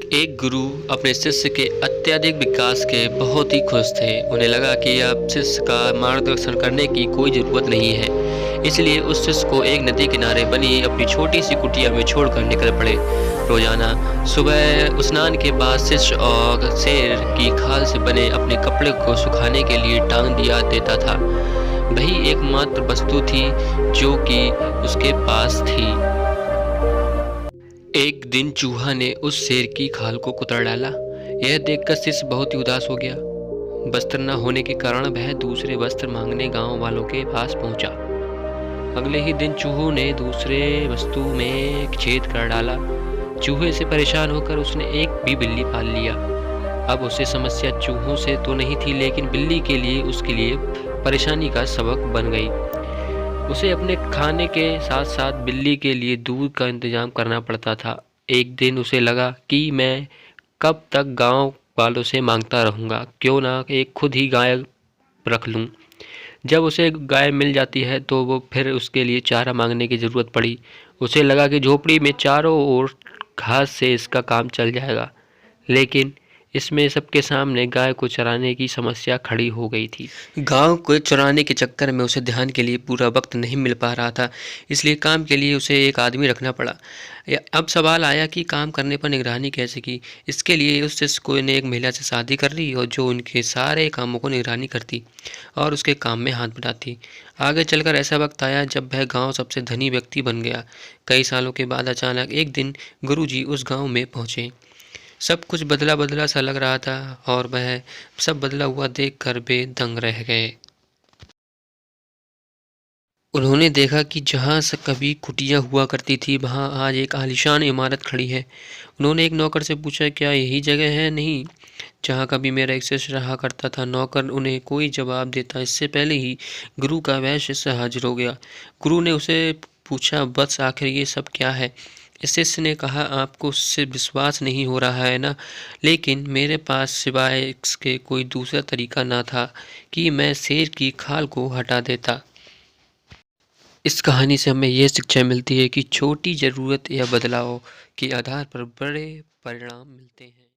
एक गुरु अपने शिष्य के अत्यधिक विकास के बहुत ही खुश थे। उन्हें लगा कि अब शिष्य का मार्गदर्शन करने की कोई ज़रूरत नहीं है। इसलिए उस शिष्य को एक नदी किनारे बनी अपनी छोटी सी कुटिया में छोड़कर निकल पड़े। रोजाना सुबह स्नान के बाद शिष्य और शेर की खाल से बने अपने कपड़े को सुखाने के लिए टांग दिया देता था। वही एकमात्र वस्तु थी जो कि उसके पास थी। एक दिन चूहा ने उस शेर की खाल को कुतर डाला। यह देखकर शिष्य बहुत ही उदास हो गया। वस्त्र न होने के कारण वह दूसरे वस्त्र मांगने गांव वालों के पास पहुंचा। अगले ही दिन चूहों ने दूसरे वस्तु में छेद कर डाला। चूहे से परेशान होकर उसने एक भी बिल्ली पाल लिया। अब उसे समस्या चूहों से तो नहीं थी, लेकिन बिल्ली के लिए उसके लिए परेशानी का सबक बन गई। उसे अपने खाने के साथ साथ बिल्ली के लिए दूध का इंतजाम करना पड़ता था। एक दिन उसे लगा कि मैं कब तक गांव वालों से मांगता रहूँगा, क्यों ना एक खुद ही गाय रख लूँ। जब उसे गाय मिल जाती है तो वो फिर उसके लिए चारा मांगने की ज़रूरत पड़ी। उसे लगा कि झोपड़ी में चारों ओर घास से इसका काम चल जाएगा, लेकिन इसमें सबके सामने गाय को चराने की समस्या खड़ी हो गई थी। गांव को चराने के चक्कर में उसे ध्यान के लिए पूरा वक्त नहीं मिल पा रहा था, इसलिए काम के लिए उसे एक आदमी रखना पड़ा। अब सवाल आया कि काम करने पर निगरानी कैसे की। इसके लिए उस शिष्य को ने एक महिला से शादी कर ली और जो उनके सारे कामों को निगरानी करती और उसके काम में हाथ बटाती। आगे चलकर ऐसा वक्त आया जब वह गांव सबसे धनी व्यक्ति बन गया। कई सालों के बाद अचानक एक दिन गुरुजी उस गांव में पहुंचे। सब कुछ बदला बदला सा लग रहा था और वह सब बदला हुआ देखकर वे दंग रह गए। उन्होंने देखा कि जहाँ से कभी कुटिया हुआ करती थी, वहाँ आज एक आलीशान इमारत खड़ी है। उन्होंने एक नौकर से पूछा, क्या यही जगह है नहीं जहाँ कभी मेरा एक शिष्य रहा करता था। नौकर उन्हें कोई जवाब देता इससे पहले ही गुरु का वह शिष्य हाजिर हो गया। गुरु ने उसे पूछा, बस आखिर ये सब क्या है। इस शिष्य ने कहा, आपको उससे विश्वास नहीं हो रहा है ना, लेकिन मेरे पास सिवाय इसके कोई दूसरा तरीका ना था कि मैं शेर की खाल को हटा देता। इस कहानी से हमें ये शिक्षा मिलती है कि छोटी ज़रूरत या बदलाव के आधार पर बड़े परिणाम मिलते हैं।